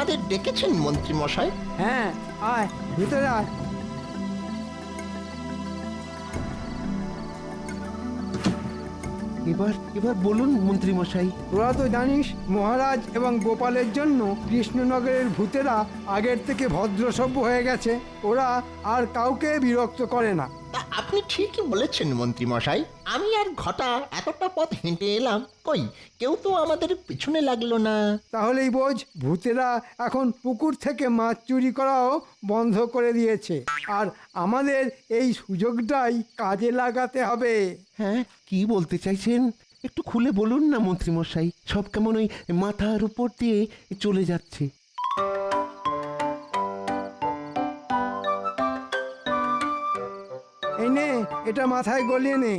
আমাদের ডেকেছেন মন্ত্রী মশাই? হ্যাঁ, আয় ভিতরে আয়। এবার এবার বলুন মন্ত্রী মশাই। তোরা তো জানিস মহারাজ এবং গোপালের জন্য কৃষ্ণনগরের ভূতেরা আগের থেকে ভদ্রসভ্য হয়ে গেছে। ওরা আর কাউকে বিরক্ত করে না। তা আপনি ঠিকই বলেছেন মন্ত্রী মশাই। আমি আর ঘটা এতটা পথ হেঁটে এলাম, কই কেউ তো আমাদের পিছনে লাগলো না। তাহলেই বোঝ ভূতেরা এখন পুকুর থেকে মাছ চুরি করাও বন্ধ করে দিয়েছে। আর আমাদের এই সুযোগটাই কাজে লাগাতে হবে। হ্যাঁ, কি বলতে চাইছেন একটু খুলে বলুন না মন্ত্রী মশাই। সব কেমন ওই মাথার উপর দিয়ে চলে যাচ্ছে। এই নে, এটা মাথায় গলিয়ে নে।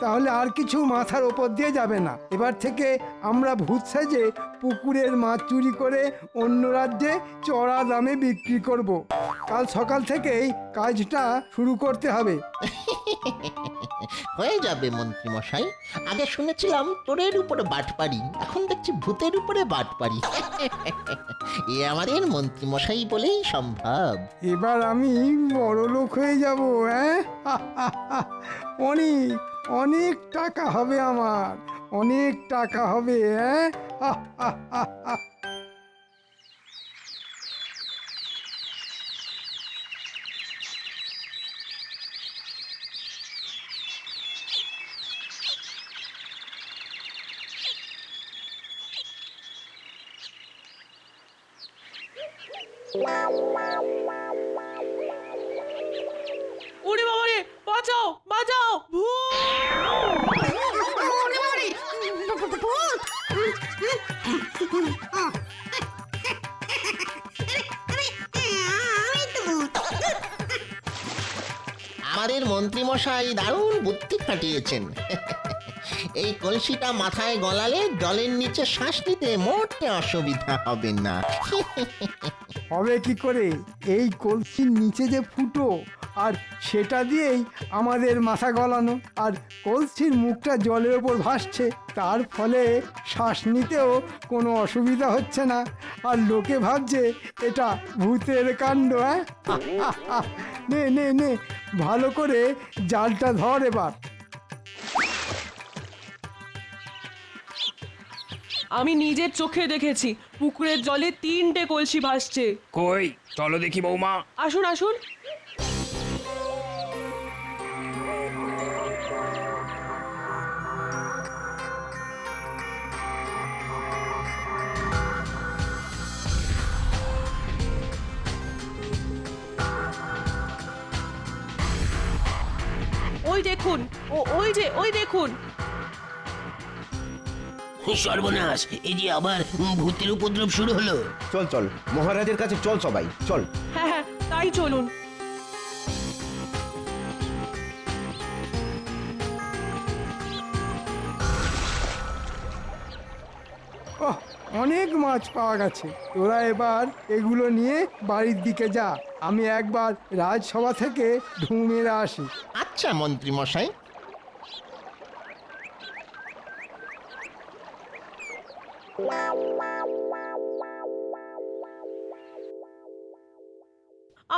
তাহলে আর কিছু মাথার ওপর দিয়ে যাবে না। এবার থেকে আমরা ভূত সেজে পুকুরের মাছ চুরি করে অন্য রাজ্যে চড়া দামে বিক্রি করব। কাল সকাল থেকেই কাজটা শুরু করতে হবে। হয়ে যাবে মন্ত্রী মশাই। আগে শুনেছিলাম তোরের উপরে বাটপারি, এখন দেখছি ভূতের উপরে বাটপারি। এ আমাদের মন্ত্রী মশাই বলেই সম্ভব। এবার আমি বড় লোক হয়ে যাব। হ্যাঁ, অনেক অনেক টাকা হবে আমার, অনেক টাকা হবে। হ্যাঁ, ওরে বাবা রে, বাঁচাও বাঁচাও, আমাদের মন্ত্রী মশাই দারুণ বুদ্ধি খাটিয়েছেন। এই কলসিটা মাথায় গলালে জলের নিচে শ্বাস নিতে মোটে অসুবিধা হবে না। হবে কি করে? এই কলসির নিচে যে ফুটো, আর সেটা দিয়েই আমাদের মাথা গলানো, আর কলসির মুখটা জলের ওপর ভাসছে, তার ফলে শ্বাস নিতেও কোনো অসুবিধা হচ্ছে না। আর লোকে ভাবছে এটা ভূতের কাণ্ড। হ্যাঁ, নে নে নে, ভালো করে জালটা ধর এবার। আমি নিজের চোখে দেখেছি পুকুরের জলে 3টে কলসি ভাসছে। কই চলো দেখি বৌমা। আসুন আসুন। ওই দেখুন, ওই দেখুন। সর্বনাশ, এই যে আবার ভূতের উপদ্রব শুরু হলো। চল চল মহারাজের কাছে চল, সবাই চল। হ্যাঁ হ্যাঁ, তাই চলুন। ওহ, অনেক মাছ পাওয়া গেছে। তোরা এবার এগুলো নিয়ে বাড়ির দিকে যা। আমি একবার রাজসভা থেকে ঢুঁ মেরে আসি। আচ্ছা মন্ত্রী মশাই।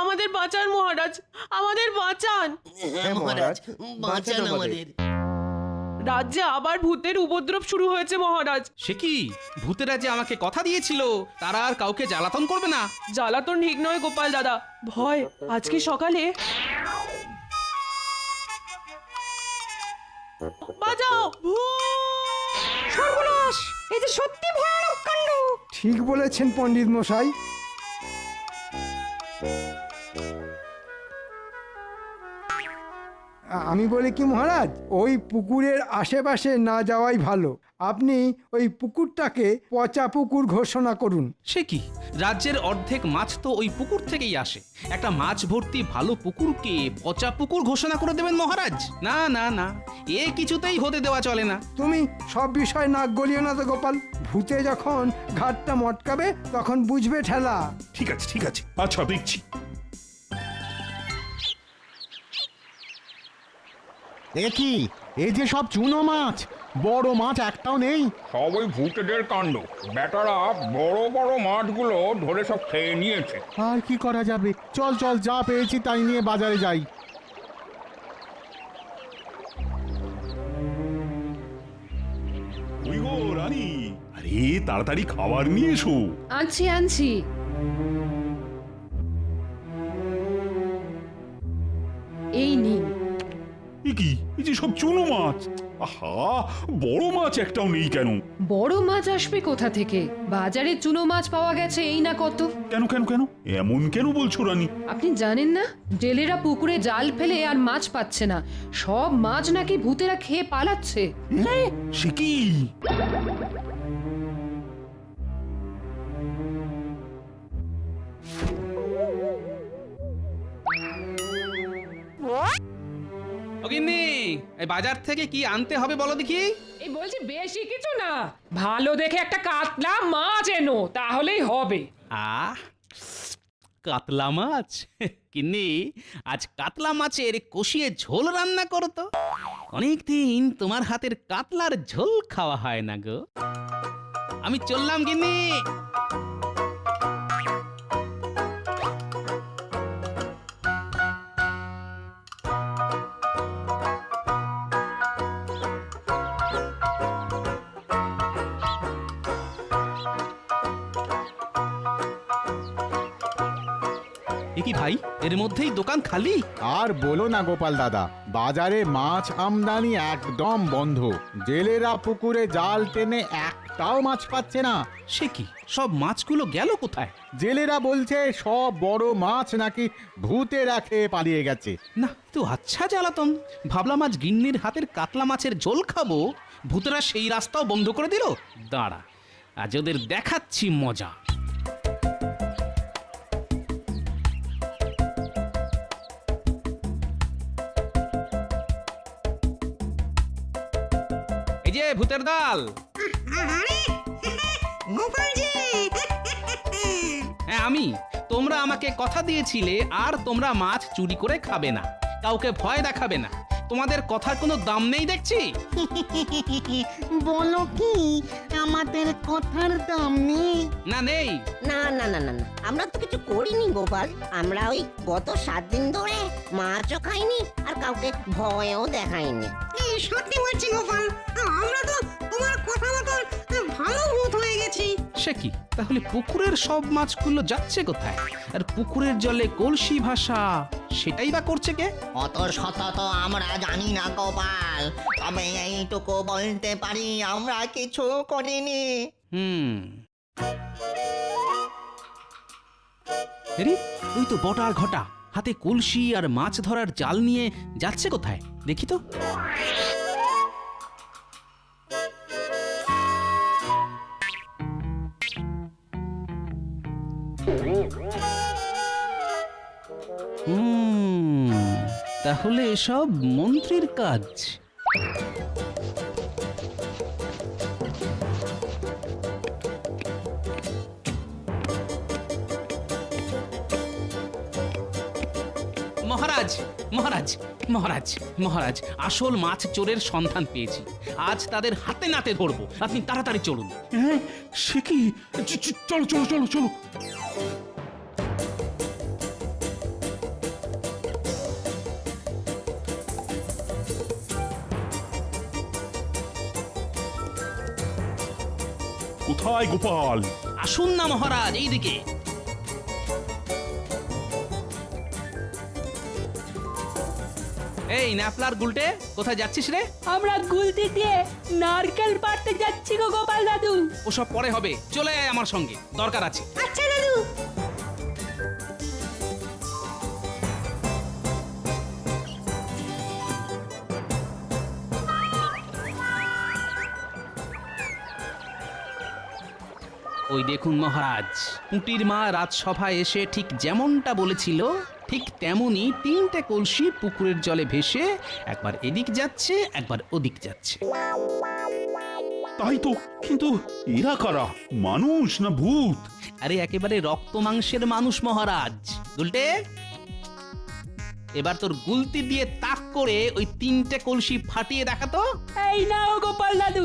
আমাদের বাঁচান মহারাজ, আমাদের বাঁচান। হ্যাঁ মহারাজ, বাঁচান আমাদের। রাজ্যে আবার ভূতের উপদ্রব শুরু হয়েছে মহারাজ। সে কি, ভূতেরা যে আমাকে কথা দিয়েছিল তারা আর কাউকে জ্বালাতন করবে না। জ্বালাতন ঠিক নয় গোপাল দাদা, ভয়। আজকে সকালে বাঁচাও, সর্বনাশ, এই যে সত্যি ভয়ানক কাণ্ড। ঠিক বলেছেন পণ্ডিত মশাই। আমি বলি কি মহারাজ, ওই পুকুরের আশেপাশে না যাওয়াই ভালো। আপনি ওই পুকুরটাকে পচা পুকুর ঘোষণা করুন। সে কি, রাজ্যের অর্ধেক মাছ তো ওই পুকুর থেকেই আসে। একটা মাছ ভর্তি ভালো পুকুরকে পচা পুকুর ঘোষণা করে দেবেন মহারাজ? না না না, এ কিছুতেই হতে দেওয়া চলে না। তুমি সব বিষয় নাক গলিও না তো গোপাল। ভূতে যখন ঘাটটা মটকাবে তখন বুঝবে ঠেলা। ঠিক আছে ঠিক আছে, আচ্ছা দেখছি। এ কি, এই যে সব চুনো মাছ, বড় মাছ একটাও নেই। সব ওই ভূতেদের কাণ্ড। বেটারা বড় বড় মাছগুলো ধরে সব খেয়ে নিয়েছে। আর কি করা যাবে, চল চল, যা পেয়েছি তাই নিয়ে বাজারে যাই। ওই গো রানী, আরে তাড়াতাড়ি খাবার নিয়ে এসো। আনছি আনছি। এই নিন। এ কি, এই যে সব চুনো মাছ। আহা, বড় মাছ একটাও নেই কেন? বড় মাছ আসবে কোথা থেকে? বাজারে চুনো মাছ পাওয়া গেছে এই না কত। কেন কেন কেন এমন কেন বলছো রানী? আপনি জানেন না, জেলেরা পুকুরে জাল ফেলে আর মাছ পাচ্ছে না, সব মাছ নাকি ভূতেরা খেয়ে পালাচ্ছে। সে কি? ও গিন্নি, এই বাজার থেকে কি আনতে হবে বলো দেখি। এই বলছি বেশি কিছু না, ভালো দেখে একটা কাতলা মাছ এনো, তাহলেই হবে। আহ, কাতলা মাছ? গিন্নি, আজ কাতলা মাছের কষিয়ে ঝোল রান্না করো তো। অনেকদিন তোমার হাতের কাতলার ঝোল খাওয়া হয় না গো। আমি চললাম গিন্নি। এ কি ভাই, এর মধ্যেই দোকান খালি? আর বলো না গোপাল দাদা, বাজারে মাছ আমদানি একদম বন্ধ। জেলেরা পুকুরে জাল টেনে একটাও মাছ পাচ্ছে না। সে কি, সব মাছগুলো গেল কোথায়? জেলেরা বলছে সব বড় মাছ নাকি ভূতেরা খেয়ে পালিয়ে গেছে। না, তো আচ্ছা জ্বালাতন। ভাবলাম আজ গিন্নির হাতের কাতলা মাছের ঝোল খাবো, ভূতেরা সেই রাস্তাও বন্ধ করে দিল। দাঁড়া, আজ ওদের দেখাচ্ছি মজা। এই যে ভূতের দল। হ্যাঁ আমি। তোমরা আমাকে কথা দিয়েছিলে আর তোমরা মাছ চুরি করে খাবে না, কাউকে ভয় দেখাবে না। তোমাদের কথার কোনো দাম নেই দেখছি। বলো কি, আমাদের কথার দাম নেই? না নেই। না না না না না, আমরা তো কিছু করিনি গোপাল। আমরা ওই গত 7 দিন ধরে মাছও খাইনি আর কাউকে ভয়ও দেখাইনি। সত্যি বলছি গোপাল, আমরা তো তোমার কথা মতো ভালো ভূত হয়ে গেছি। সে কি, তাহলে পুকুরের সব মাছগুলো যাচ্ছে কোথায়? আর পুকুরের জলে কলসি ভাষা, সেটাই বা করছে কে? অত শত তো আমরা জানি না গোপাল, তবে এইটুকু বলতে পারি আমরা কিছু করিনি। আরে, ওই তো বটার ঘটা, হাতে কলসি আর মাছ ধরার জাল নিয়ে যাচ্ছে কোথায় দেখি তো। তাহলে এসব মন্ত্রীর কাজ। মহারাজ মহারাজ মহারাজ মহারাজ, আসল মাছ চোরের সন্ধান পেয়েছি। আজ তাদের হাতে নাতে ধরবো, আপনি তাড়াতাড়ি চলুন। হ্যাঁ, সে কি? চলো চলো চলো চলো। কোথায় গোপাল? আসুন না মহারাজ, এইদিকে। এই ন্যাপলার গুলটে, কোথায় যাচ্ছিস রে? আমরা গুলতি দিয়ে নারকেল পাড়তে যাচ্ছি গো গোপাল দাদু। ওসব পরে হবে, চলে আয় আমার সঙ্গে, দরকার আছে। আচ্ছা দাদু। ওই দেখুন মহারাজ, পুঁটির মা রাজসভায় এসে ঠিক যেমনটা বলেছিল, ঠিক তেমনি 3টে কলসি পুকুরের জলে ভেসে একবার এদিক যাচ্ছে, একবার ওদিক যাচ্ছে। তাই তো, কিন্তু এরা কারা? মানুষ না ভূত? আরে একেবারে রক্ত মাংসের মানুষ মহারাজ। গুলটে, এবার তোর গুলতি দিয়ে তাক করে ওই 3টে কলসি ফাটিয়ে দেখাতো। এই নাও গোপাল দাদু।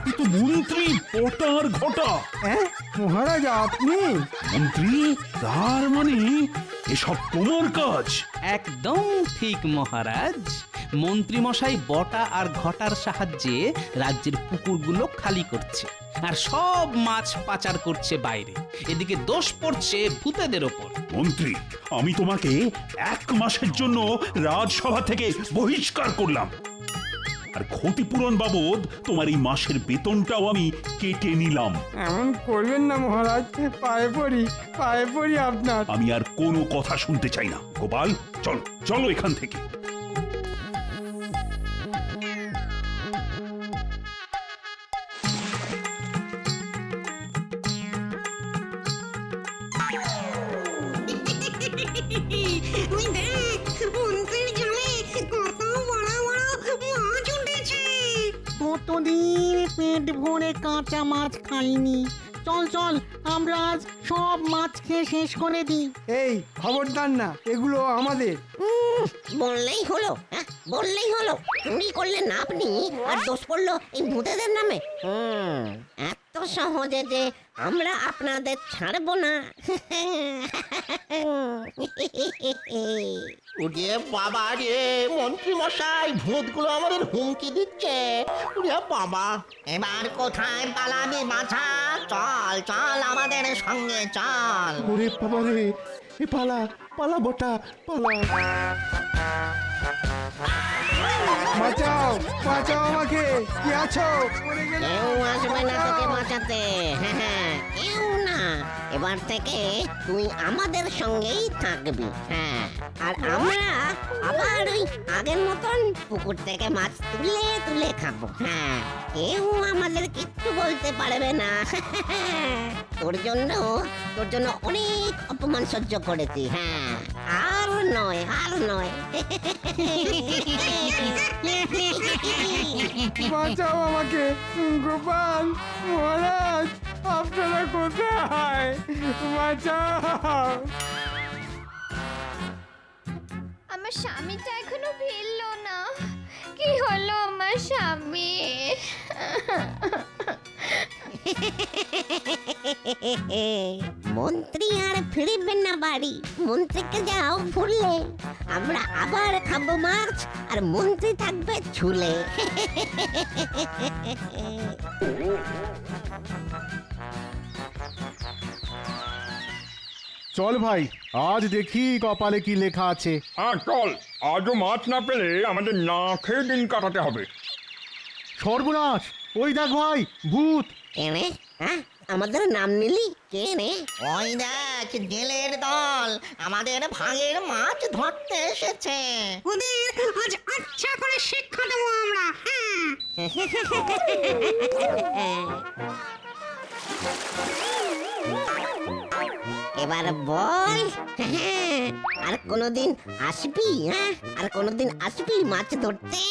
এ তো মন্ত্রী পটার ঘটা। হ্যাঁ মহারাজ আপনি? মন্ত্রী, তার মানে এসব তোমার কাজ? একদম ঠিক মহারাজ। মন্ত্রী মশাই বটা আর ঘটার সাহায্যে রাজ্যের পুকুরগুলো খালি করছে আর সব মাছ পাচার করছে বাইরে। এদিকে দোষ পড়ছে ভূতেদের ওপর। মন্ত্রী, আমি তোমাকে 1 মাসের জন্য রাজসভা থেকে বহিষ্কার করলাম, আর ক্ষতিপূরণ বাবদ তোমার এই মাসের বেতনটাও আমি কেটে নিলাম। এমন করবেন না মহারাজ, পায়ে পড়ি আপনার। আমি আর কোনো কথা শুনতে চাই না। গোপাল, চল চলো এখান থেকে। ওই দেখ, মন্ত্রীর জালে কত বড় বড় মাছ উঠেছে। কতদিন পেট ভরে কাঁচা মাছ খাইনি। চল চল, আমরা আজ সব মাছ খেয়ে শেষ করে দিই। এই খবরদার না, এগুলো আমাদের। বললেই হলো, হ্যাঁ বললেই হলো। চুরি করলেন আপনি আর দোষ পড়লো এই ভূতেদের নামে। এত সহজে যে আমরা আপনাদের ছাড়বো না। ওরে বাবা রে, মন্ত্রী মশাই, ভূতগুলো আমাদের হুমকি দিচ্ছে। ওরে বাবা, এবার কোথায় পালাবি বাছা? চল চল আমাদের সঙ্গে চল। ওরে বাবা রে, এ পালা পালা বটা পালা। বাঁচাও বাঁচাও আমাকে, কি আছো? কেউ আসবে না তোকে বাঁচাতে। হ্যাঁ, কেউ না। এবার থেকে তুই আমাদের সঙ্গেই থাকবি। হ্যাঁ, আর আমরা আবার ওই আগের মতন পুকুর থেকে মাছ তুলে তুলে খাবো। হ্যাঁ, কেউ আমাদের কিচ্ছু বলতে পারবে না। তোর জন্য অনেক অপমান সহ্য করেছি। হ্যাঁ, আর নয় আর নয়। বাঁচাও আমাকে, গোপাল মহারাজ, আপনারা কোথায়? বাঁচাও। আমার স্বামীটা এখনো ফিরলো না। কি হলো আমার স্বামী? মন্ত্রী আর ফিরবেন না বাড়ি। মন্ত্রীকে যাও ভুললে। আমরা আবার খাবো মাছ আর মন্ত্রী থাকবে ঝুলে। চল ভাই, আজ দেখি কপালে কি লেখা আছে। হ্যাঁ চল, আজও মাছ না পেলে আমাদের না খেয়ে দিন কাটাতে হবে। সর্বনাশ, ওই দেখ ভাই, ভূত। কেনে? হ্যাঁ, আমাদের নাম নিলি? কে রে? ওই দেখ, জেলের দল আমাদের ভাগের মাছ ধরতে এসেছে। ওদের আজ আচ্ছা করে শিক্ষা দেবো আমরা। এবার বল, আর কোনদিন আসবি? হ্যাঁ, আর কোনদিন আসবি মাছ ধরতে?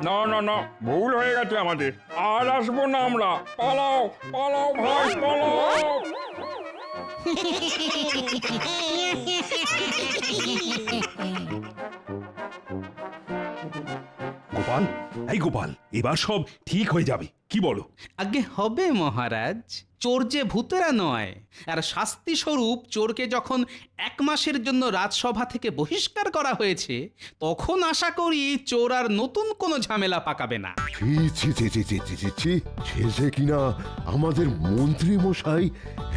না না না, ভুল হয়ে গেছে আমাদের। আর আসবো না আমরা। পালাও পালাও ভাই, পালাও। গোপাল, এই গোপাল, এবার সব ঠিক হয়ে যাবে, কি বলো? আগে হবে মহারাজ। চোর যে ভূতেরা নয়, আর শাস্তি স্বরূপ চোরকে যখন 1 মাসের জন্য রাজসভা থেকে বহিষ্কার করা হয়েছে, তখন আশা করি চোর আর নতুন কোনো ঝামেলা পাকাবে না। শেষে কিনা আমাদের মন্ত্রী মশাই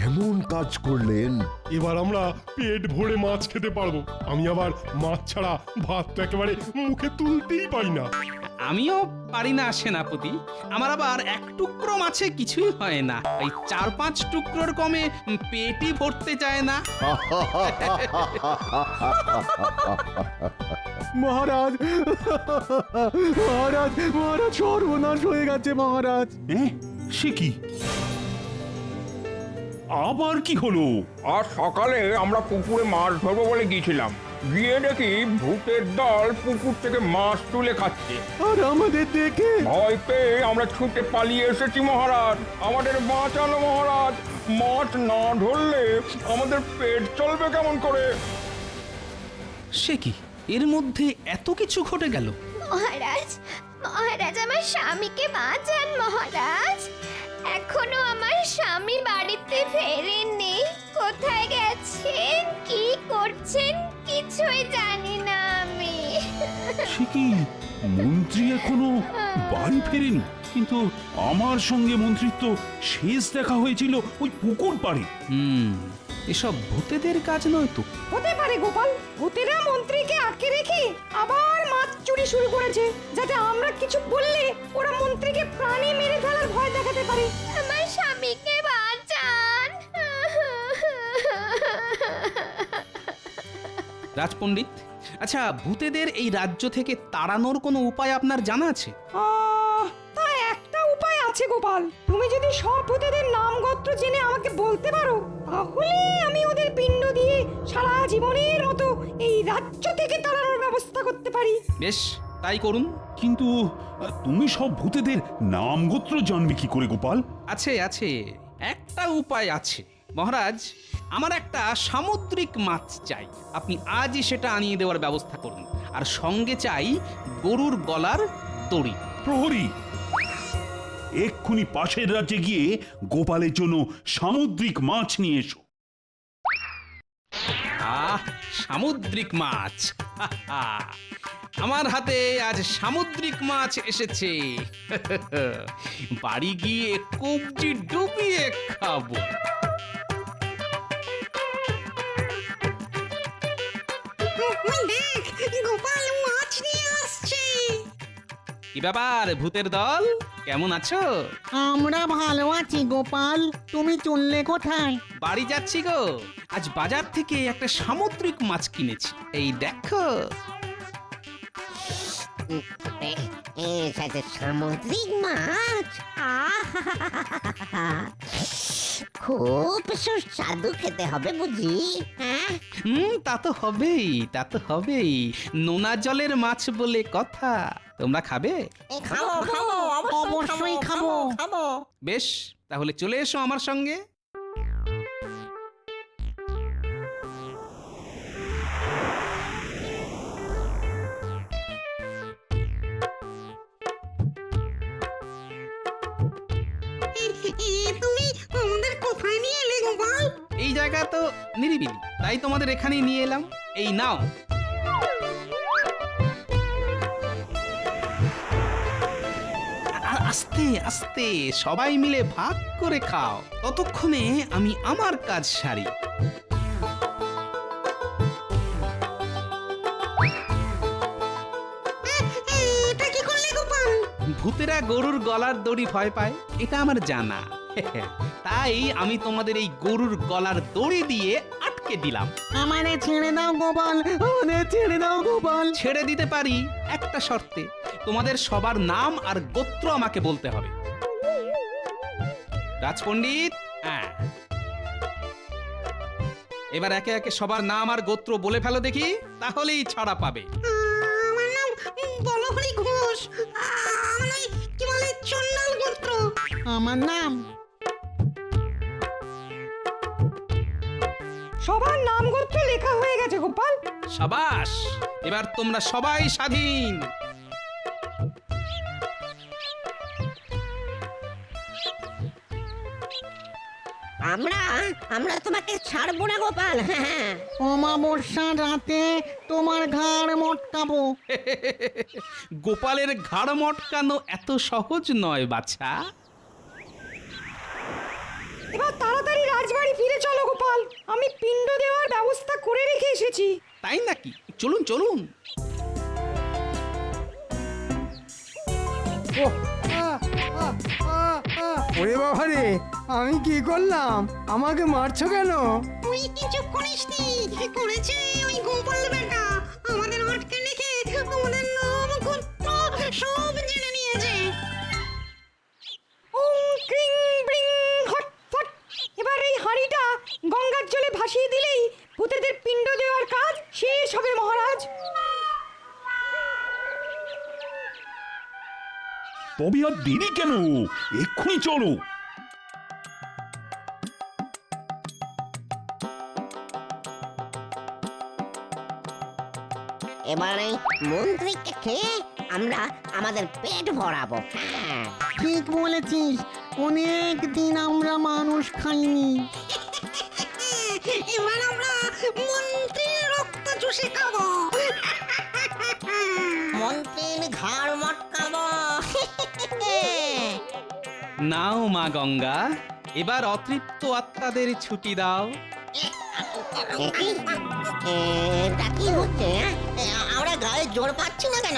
এমন কাজ করলেন। এবার আমরা পেট ভরে মাছ খেতে পারবো। আমি আবার মাছ ছাড়া ভাত তো একেবারে মুখে তুলতেই পারি না। আমিও পারি না সেনাপতি। আমার আবার 1 টুকরো মাছে কিছুই হয় না। এই 4-5 টুকরোর কমে পেটই ভরতে যায় না। মহারাজ মহারাজ মহারাজ, সর্বনাশ হয়ে গেছে মহারাজ। সে কি? আবার কি হলো? আজ সকালে আমরা পুকুরে মাছ ধরবো বলে গিয়েছিলাম। গিয়ে দেখি ভূতের দল পুকুর থেকে মাছ তুলে খাচ্ছে। আর আমাদের দেখে ভয় পেয়ে আমরা ছুটে পালিয়ে এসেছি মহারাজ। আমাদের বাঁচানো মহারাজ। মাছ না ধরলে আমাদের পেট চলবে কেমন করে? সে কি, এর মধ্যে এত কিছু ঘটে গেল? মহারাজ, মহারাজ আমার স্বামীকে বাঁচান মহারাজ। এখনো আমার স্বামী বাড়িতে ফেরেননি। কোথায় গেছেন, কি করছেন কিছুই জানি না আমি। সে কি, মন্ত্রী এখনো বাড়ি ফেরেনি? কিন্তু আমার সঙ্গে মন্ত্রীর তো শেষ দেখা হয়েছিল ওই পুকুর পাড়ে। এসব ভূতেদের কাজ নয় তো? হতে পারে গোপাল, ভূতেরা মন্ত্রীকে আটকে রেখে আবার মাছ চুরি শুরু করেছে, যাতে আমরা কিছু বললে ওরা মন্ত্রীকে প্রাণে মেরে ফেলার ভয় দেখাতে পারে। আমার স্বামীকে বাঁচান। রাজপণ্ডিত, আচ্ছা ভূতেদের এই রাজ্য থেকে তাড়ানোর কোনো উপায় আপনার জানা আছে? তা একটা উপায় আছে গোপাল, তুমি যদি সব ভূতেদের নাম গোত্র জেনে আমাকে বলতে পারো, তাহলে আমি ওদের পিণ্ড দিয়ে সারা জীবনের মতো এই রাজ্য থেকে তাড়ানোর ব্যবস্থা করতে পারি। বেশ, তাই করুন। কিন্তু তুমি সব ভূতেদের নাম গোত্র জানবে কি করে গোপাল? আছে আছে, একটা উপায় আছে মহারাজ। আমার একটা সামুদ্রিক মাছ চাই, আপনি আজই সেটা আনিয়ে দেওয়ার ব্যবস্থা করুন। আর সঙ্গে চাই গরুর গলার দড়ি। প্রহরী, এক্ষুনি পাশের রাজ্যে গিয়ে গোপালের জন্য সামুদ্রিক মাছ নিয়ে এসো। সামুদ্রিক মাছ! আমার হাতে আজ সামুদ্রিক মাছ এসেছে। বাড়ি গিয়ে কবজি ডুবিয়ে খাবো। গোপাল মাছ নিয়ে আসছে। কি ব্যাপার ভূতের দল, কেমন আছো? আমরা ভালো আছি গোপাল, তুমি চললে কোথায়? বাড়ি যাচ্ছি গো। আজ বাজার থেকে একটা সামুদ্রিক মাছ কিনেছি, এই দেখো। সামুদ্রিক মাছ, খুব সুস্বাদু খেতে হবে বুঝি। তা তো হবেই, তা তো হবেই। নোনা জলের মাছ বলে কথা। তোমরা খাবে? খাবো খাবো, অবশ্যই খাবো। বেশ, তাহলে চলে এসো আমার সঙ্গে। তুমি আমাদের কোথায় নিয়ে এলে গোপাল? এই জায়গা তো নিরিবিলি, তাই তোমাদের এখানেই নিয়ে এলাম। এই নাও। আস্তে আস্তে সবাই মিলে ভাগ করে খাও, ততক্ষণে আমি আমার কাজ সারি। এটা কি করলে গোপাল? ভূতেরা গরুর গলার দড়ি ভয় পায়, এটা আমার জানা। তাই আমি তোমাদের এই গরুর গলার দড়ি দিয়ে আটকে দিলাম। আমারে ছেড়ে দাও গোপাল, আমারে ছেড়ে দাও গোপাল। ছেড়ে দিতে পারি একটা শর্তে, তোমাদের সবার নাম আর গোত্র আমাকে বলতে হবে। রাজপণ্ডিত, এবার একে একে সবার নাম আর গোত্র বলে ফেলো দেখি, তাহলেই ছাড়া পাবে। আমার নাম বলহরি ঘোষ। আমার কি বলে চন্ডাল গোত্র। আমার নাম। সবার নাম গোত্র লেখা হয়ে গেছে গোপাল। সাবাস, এবার তোমরা সবাই স্বাধীন। আমরা তোমাকে ছাড়বো না গোপাল। অমাবস্যার রাতে তোমার ঘাড় মটকাবো। গোপালের ঘাড় মটকানো এত সহজ নয় বাছা। এবার তাড়াতাড়ি রাজবাড়ি ফিরে চলো গোপাল, আমি পিণ্ড দেওয়ার ব্যবস্থা করে রেখে এসেছি। তাই নাকি? চলুন চলুন। ওরে বাবা রে, আমি কি করলাম? আমাকে মারছো কেন? তুই কিছু করিসনি, করেছে ওই গোপাল বেটা। আমাদের আটকে রেখে আমাদের নাম গোত্র সব জেনে নিয়েছে। ওম ক্রিং ব্রিং হট ফট। এবার এই হাঁড়িটা গঙ্গার জলে ভাসিয়ে দিলেই ভূতেদের পিণ্ড দেওয়ার কাজ শেষ হবে মহারাজ। তবে আর দেরি কেন, এক্ষুনি চলো। এবার এই মন্ত্রীকে খেয়ে আমরা আমাদের পেট ভরাবো। হ্যাঁ। ঠিক বলেছিস, অনেক দিন আমরা মানুষ খাইনি। এবার আমরা মন্ত্রীর রক্ত চুষে খাবো, মন্ত্রীর ঘাড় মটকাবো। নাও মা গঙ্গা, এবার অতৃপ্ত আত্মাদের ছুটি দাও। এটা কি হচ্ছে? আমরা গায়ে জোর পাচ্ছি না কেন?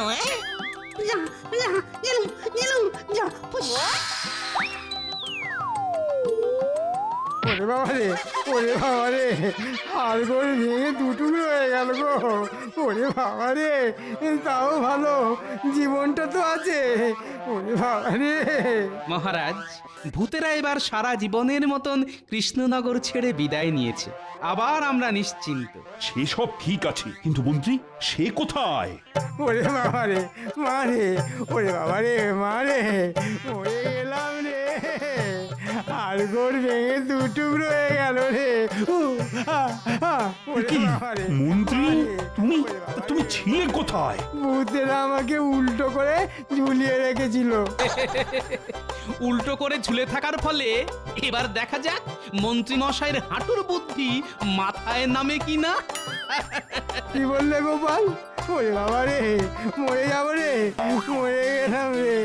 ওরে বাবা রে, ওরে বাবা রে, হাড়গোড় ভেঙে দুটুকরো হয়ে গেল গো। ওরে বাবা রে, তাও ভালো জীবনটা তো আছে। ওরে বাবা রে। মহারাজ, ভূতেরা এবার সারা জীবনের মতন কৃষ্ণনগর ছেড়ে বিদায় নিয়েছে। আবার আমরা নিশ্চিন্ত। সেসব ঠিক আছে, কিন্তু মন্ত্রী সে কোথায়? ওরে বাবা রে, মা রে, ওরে বাবা রে, মা রে, ওরে গেলাম রে, হাড়গোড় ভেঙে দুটুকরো হয়ে গেল রে। ওরে বাবা রে, মন্ত্রী তুমি ছিলে কোথায়? ভূতেরা আমাকে উল্টো করে ঝুলিয়ে রেখেছিল। উল্টো করে ঝুলে থাকার ফলে এবার দেখা যাক মন্ত্রী মশাইয়ের হাঁটুর বুদ্ধি মাথায় নামে কিনা। কি বললে গোপাল? ওরে বাবা রে, মরে যাবো রে, মরে গেলাম রে।